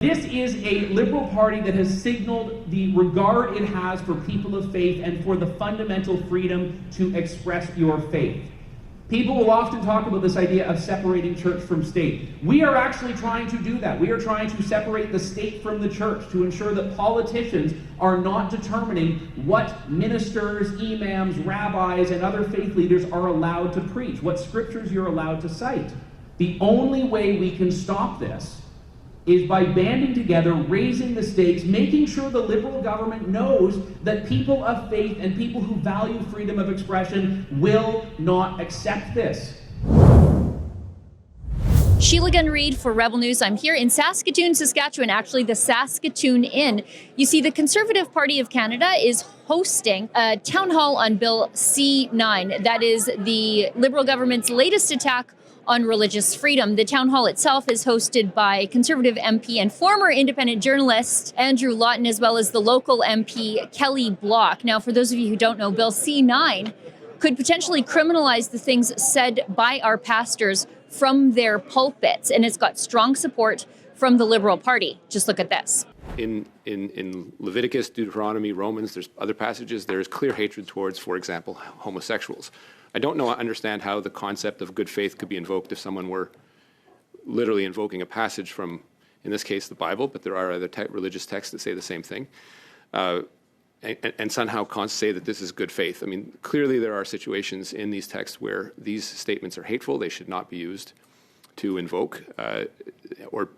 This is a Liberal Party that has signaled the regard it has for people of faith and for the fundamental freedom to express your faith. People will often talk about this idea of separating church from state. We are actually trying to do that. We are trying to separate the state from the church to ensure that politicians are not determining what ministers, imams, rabbis, and other faith leaders are allowed to preach, what scriptures you're allowed to cite. The only way we can stop this is by banding together, raising the stakes, making sure the Liberal government knows that people of faith and people who value freedom of expression will not accept this. Sheila Gunn Reid for Rebel News. I'm here in Saskatoon, Saskatchewan, actually the Saskatoon Inn. You see, the Conservative Party of Canada is hosting a town hall on Bill C-9. That is the Liberal government's latest attack on religious freedom. The town hall itself is hosted by Conservative MP and former independent journalist Andrew Lawton, as well as the local MP Kelly Block. Now, for those of you who don't know, Bill C-9 could potentially criminalize the things said by our pastors from their pulpits, and it's got strong support from the Liberal Party. Just look at this. In Leviticus, Deuteronomy, Romans, there's other passages, there is clear hatred towards, for example, homosexuals. I don't understand how the concept of good faith could be invoked if someone were literally invoking a passage from, in this case, the Bible, but there are other religious texts that say the same thing, and somehow say that this is good faith. I mean, clearly there are situations in these texts where these statements are hateful. They should not be used to invoke or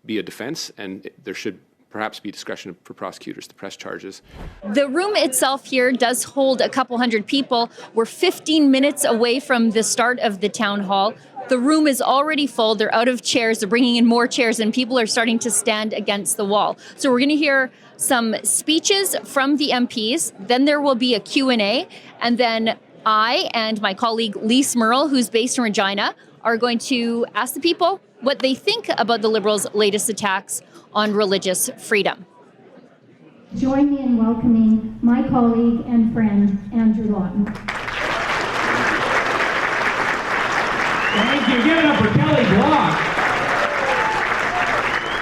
be a defense, and there should perhaps be discretion for prosecutors to press charges. The room itself here does hold a couple hundred people. We're 15 minutes away from the start of the town hall. The room is already full. They're out of chairs. They're bringing in more chairs, and people are starting to stand against the wall. So we're going to hear some speeches from the MPs. Then there will be a Q&A. And then I and my colleague Lise Merle, who's based in Regina, are going to ask the people what they think about the Liberals' latest attacks on religious freedom. Join me in welcoming my colleague and friend, Andrew Lawton. Thank you. Give it up for Kelly Block.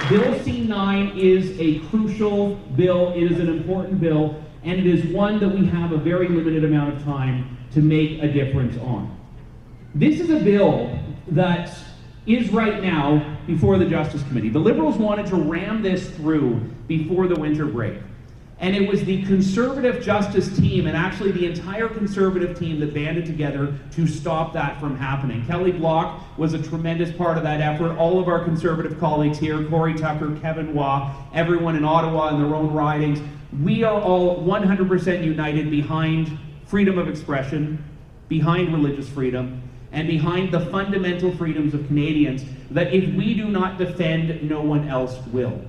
Bill C-9 is a crucial bill. It is an important bill, and it is one that we have a very limited amount of time to make a difference on. This is a bill that is right now before the Justice Committee. The Liberals wanted to ram this through before the winter break. And it was the Conservative Justice team, and actually the entire Conservative team, that banded together to stop that from happening. Kelly Block was a tremendous part of that effort. All of our Conservative colleagues here, Corey Tucker, Kevin Waugh, everyone in Ottawa in their own ridings, we are all 100% united behind freedom of expression, behind religious freedom, and behind the fundamental freedoms of Canadians that if we do not defend, no one else will.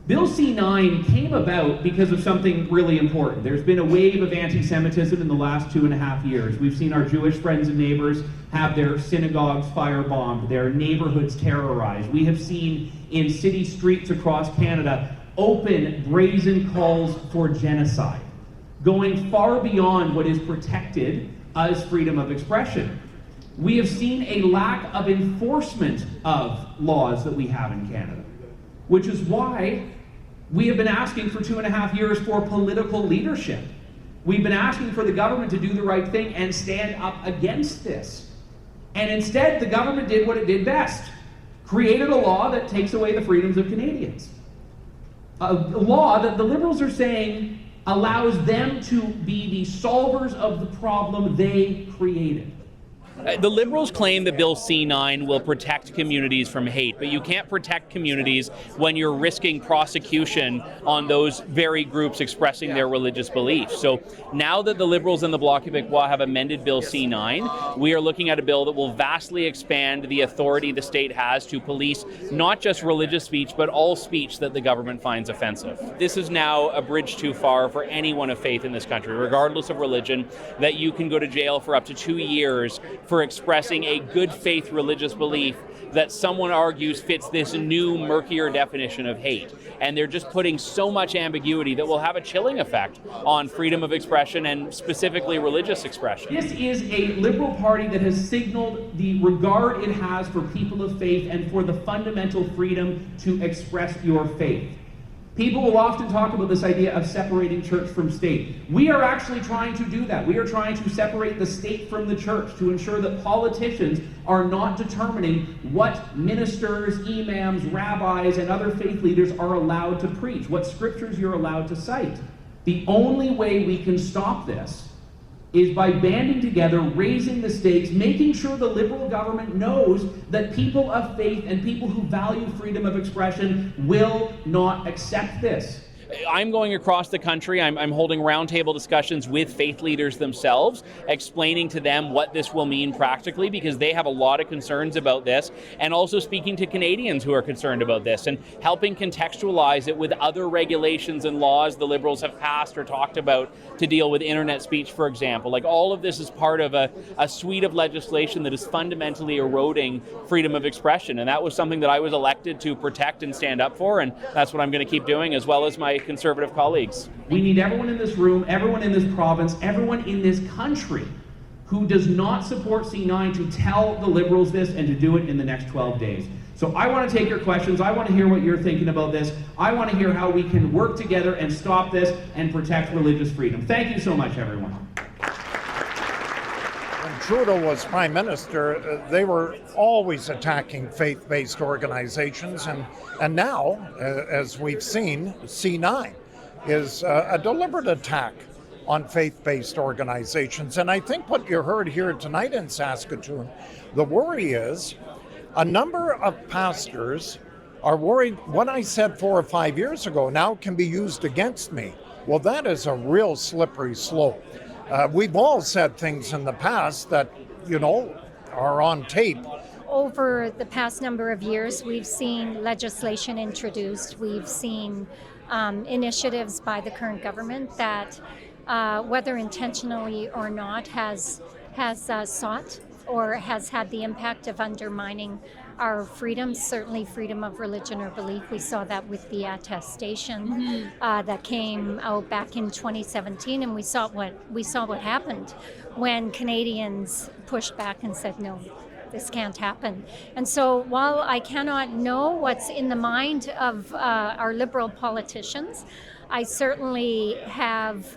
Bill C-9 came about because of something really important. There's been a wave of anti-Semitism in the last 2.5 years. We've seen our Jewish friends and neighbors have their synagogues firebombed, their neighborhoods terrorized. We have seen in city streets across Canada open, brazen calls for genocide, going far beyond what is protected as freedom of expression. We have seen a lack of enforcement of laws that we have in Canada, which is why we have been asking for 2.5 years for political leadership. We've been asking for the government to do the right thing and stand up against this. And instead, the government did what it did best, created a law that takes away the freedoms of Canadians. A law that the Liberals are saying allows them to be the solvers of the problem they created. The Liberals claim that Bill C-9 will protect communities from hate, but you can't protect communities when you're risking prosecution on those very groups expressing their religious beliefs. So now that the Liberals and the Bloc Québécois have amended Bill C-9, we are looking at a bill that will vastly expand the authority the state has to police not just religious speech, but all speech that the government finds offensive. This is now a bridge too far for anyone of faith in this country, regardless of religion, that you can go to jail for up to 2 years for expressing a good faith religious belief that someone argues fits this new, murkier definition of hate. And they're just putting so much ambiguity that will have a chilling effect on freedom of expression and specifically religious expression. This is a Liberal Party that has signaled the regard it has for people of faith and for the fundamental freedom to express your faith. People will often talk about this idea of separating church from state. We are actually trying to do that. We are trying to separate the state from the church to ensure that politicians are not determining what ministers, imams, rabbis, and other faith leaders are allowed to preach, what scriptures you're allowed to cite. The only way we can stop this is by banding together, raising the stakes, making sure the Liberal government knows that people of faith and people who value freedom of expression will not accept this. I'm going across the country. I'm holding roundtable discussions with faith leaders themselves, explaining to them what this will mean practically, because they have a lot of concerns about this, and also speaking to Canadians who are concerned about this and helping contextualize it with other regulations and laws the Liberals have passed or talked about to deal with internet speech, for example. Like, all of this is part of a suite of legislation that is fundamentally eroding freedom of expression, and that was something that I was elected to protect and stand up for, and that's what I'm going to keep doing, as well as my Conservative colleagues. We need everyone in this room, everyone in this province, everyone in this country who does not support C9 to tell the Liberals this and to do it in the next 12 days. So I want to take your questions. I want to hear what you're thinking about this. I want to hear how we can work together and stop this and protect religious freedom. Thank you so much, everyone. When Trudeau was Prime Minister, they were always attacking faith-based organizations, and now, as we've seen, C9 is a deliberate attack on faith-based organizations. And I think what you heard here tonight in Saskatoon, the worry is a number of pastors are worried what I said 4 or 5 years ago now can be used against me. Well, that is a real slippery slope. We've all said things in the past that, are on tape. Over the past number of years, we've seen legislation introduced. We've seen initiatives by the current government that, whether intentionally or not, has sought or has had the impact of undermining our freedoms, certainly freedom of religion or belief. We saw that with the attestation that came out back in 2017, and we saw what happened when Canadians pushed back and said, no, this can't happen. And so while I cannot know what's in the mind of our Liberal politicians, I certainly have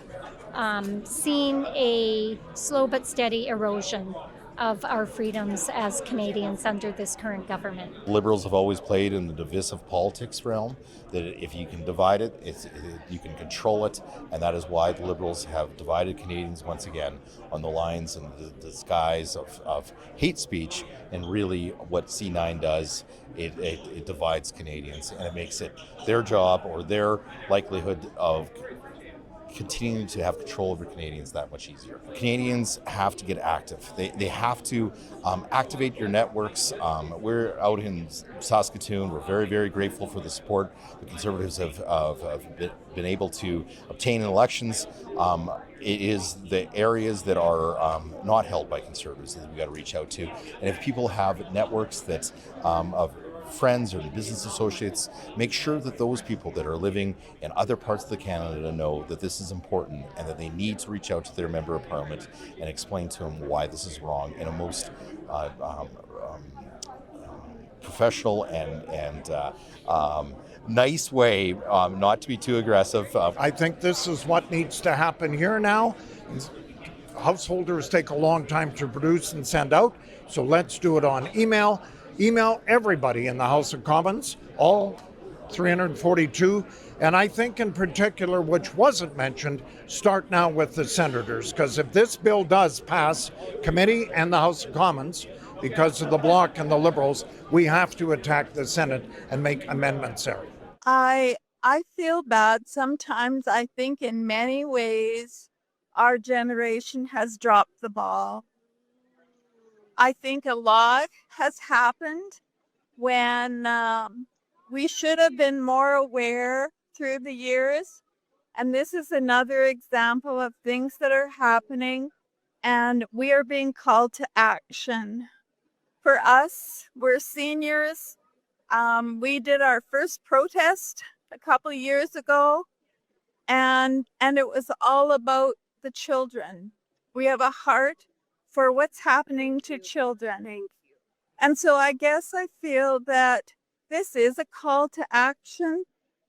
seen a slow but steady erosion of our freedoms as Canadians under this current government. Liberals have always played in the divisive politics realm, that if you can divide it, you can control it, and that is why the Liberals have divided Canadians once again on the lines and the disguise of hate speech. And really what C9 does, it divides Canadians, and it makes it their job or their likelihood of continuing to have control over Canadians that much easier. Canadians have to get active. They have to activate your networks. We're out in Saskatoon. We're very, very grateful for the support the Conservatives have been able to obtain in elections. It is the areas that are not held by Conservatives that we've got to reach out to. And if people have networks that of friends or business associates, make sure that those people that are living in other parts of Canada know that this is important and that they need to reach out to their member of parliament and explain to them why this is wrong in a most professional and nice way, not to be too aggressive. I think this is what needs to happen here now. Householders take a long time to produce and send out, so let's do it on email. Email everybody in the House of Commons, all 342, and I think in particular, which wasn't mentioned, start now with the senators, because if this bill does pass committee and the House of Commons, because of the Bloc and the Liberals, we have to attack the Senate and make amendments there. I feel bad. Sometimes I think in many ways our generation has dropped the ball. I think a lot has happened when we should have been more aware through the years. And this is another example of things that are happening and we are being called to action. For us, we're seniors. We did our first protest a couple of years ago, and it was all about the children. We have a heart for what's happening to children. And so I guess I feel that this is a call to action.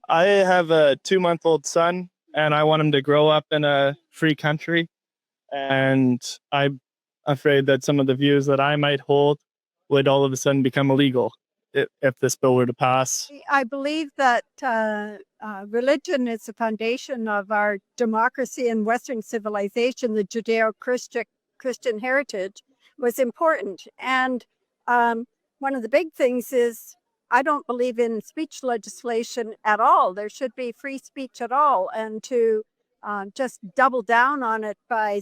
I have a 2-month-old son, and I want him to grow up in a free country. And I'm afraid that some of the views that I might hold would all of a sudden become illegal if this bill were to pass. I believe that religion is the foundation of our democracy and Western civilization. The Judeo-Christian heritage was important. And one of the big things is I don't believe in speech legislation at all. There should be free speech at all. And to just double down on it by,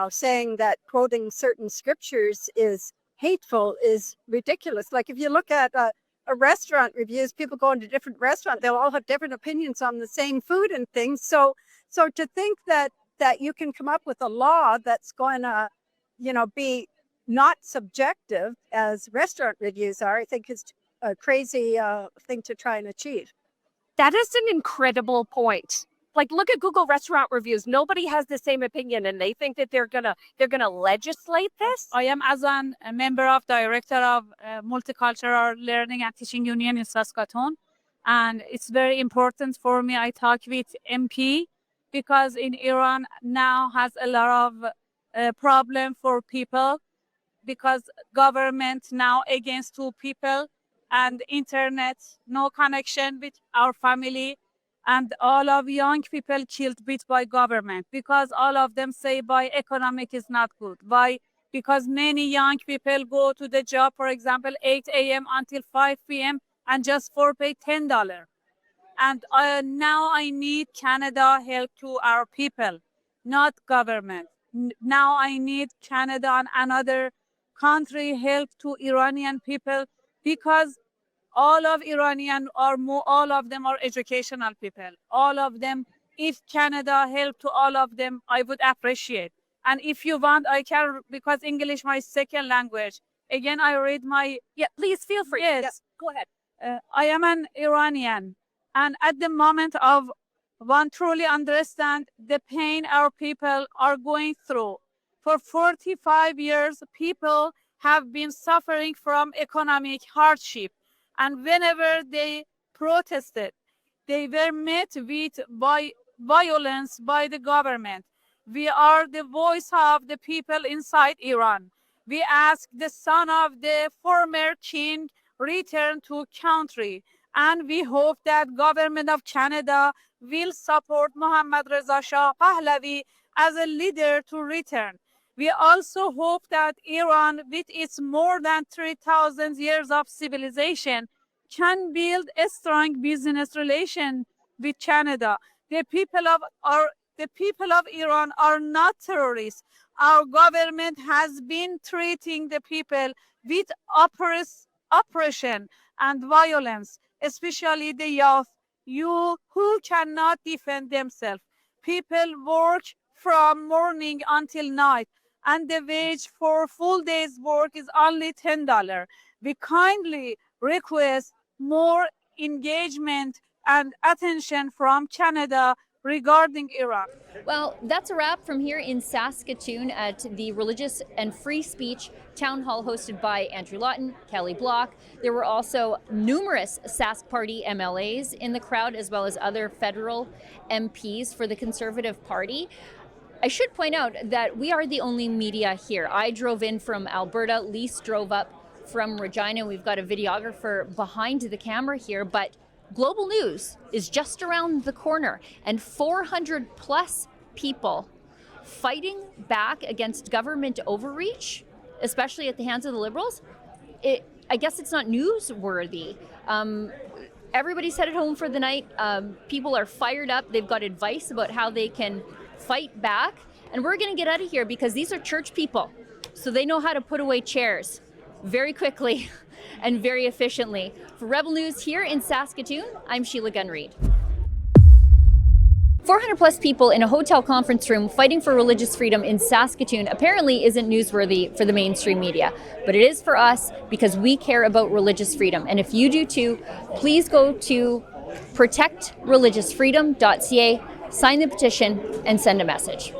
saying that quoting certain scriptures is hateful is ridiculous. Like if you look at a restaurant reviews, people go into different restaurants, they'll all have different opinions on the same food and things. So to think that you can come up with a law that's going to, be not subjective as restaurant reviews are, I think is a crazy thing to try and achieve. That is an incredible point. Like, look at Google restaurant reviews. Nobody has the same opinion, and they think that they're gonna legislate this. I am a member of director of Multicultural Learning and Teaching Union in Saskatoon, and it's very important for me. I talk with MP because in Iran now has a lot of problem for people because government now against two people and internet, no connection with our family. And all of young people killed bit by government because all of them say by economic is not good. Because many young people go to the job, for example, 8 a.m. until 5 p.m. and just for pay $10. And now I need Canada help to our people, not government. Now I need Canada and another country help to Iranian people because all of Iranian all of them are educational people. All of them, if Canada help to all of them, I would appreciate. And if you want, I can, because English my second language. Again, I read my... Yeah, please feel free. Yes. Yeah, go ahead. I am an Iranian. And at the moment of one truly understand the pain our people are going through. For 45 years, people have been suffering from economic hardship. And whenever they protested, they were met with violence by the government. We are the voice of the people inside Iran. We ask the son of the former king return to country. And we hope that government of Canada will support Mohammad Reza Shah Pahlavi as a leader to return. We also hope that Iran, with its more than 3,000 years of civilization, can build a strong business relation with Canada. The people of Iran are not terrorists. Our government has been treating the people with oppression and violence, especially the youth who cannot defend themselves. People work from morning until night, and the wage for full day's work is only $10. We kindly request more engagement and attention from Canada regarding Iran. Well, that's a wrap from here in Saskatoon at the Religious and Free Speech Town Hall hosted by Andrew Lawton, Kelly Block. There were also numerous Sask Party MLAs in the crowd, as well as other federal MPs for the Conservative Party. I should point out that we are the only media here. I drove in from Alberta, Lise drove up from Regina. We've got a videographer behind the camera here, but Global News is just around the corner, and 400 plus people fighting back against government overreach, especially at the hands of the Liberals. I guess it's not newsworthy. Everybody's headed home for the night. People are fired up. They've got advice about how they can fight back. And we're going to get out of here because these are church people. So they know how to put away chairs very quickly and very efficiently. For Rebel News here in Saskatoon, I'm Sheila Gunn Reid. 400 plus people in a hotel conference room fighting for religious freedom in Saskatoon apparently isn't newsworthy for the mainstream media, but it is for us because we care about religious freedom. And if you do too, please go to protectreligiousfreedom.ca, sign the petition, and send a message.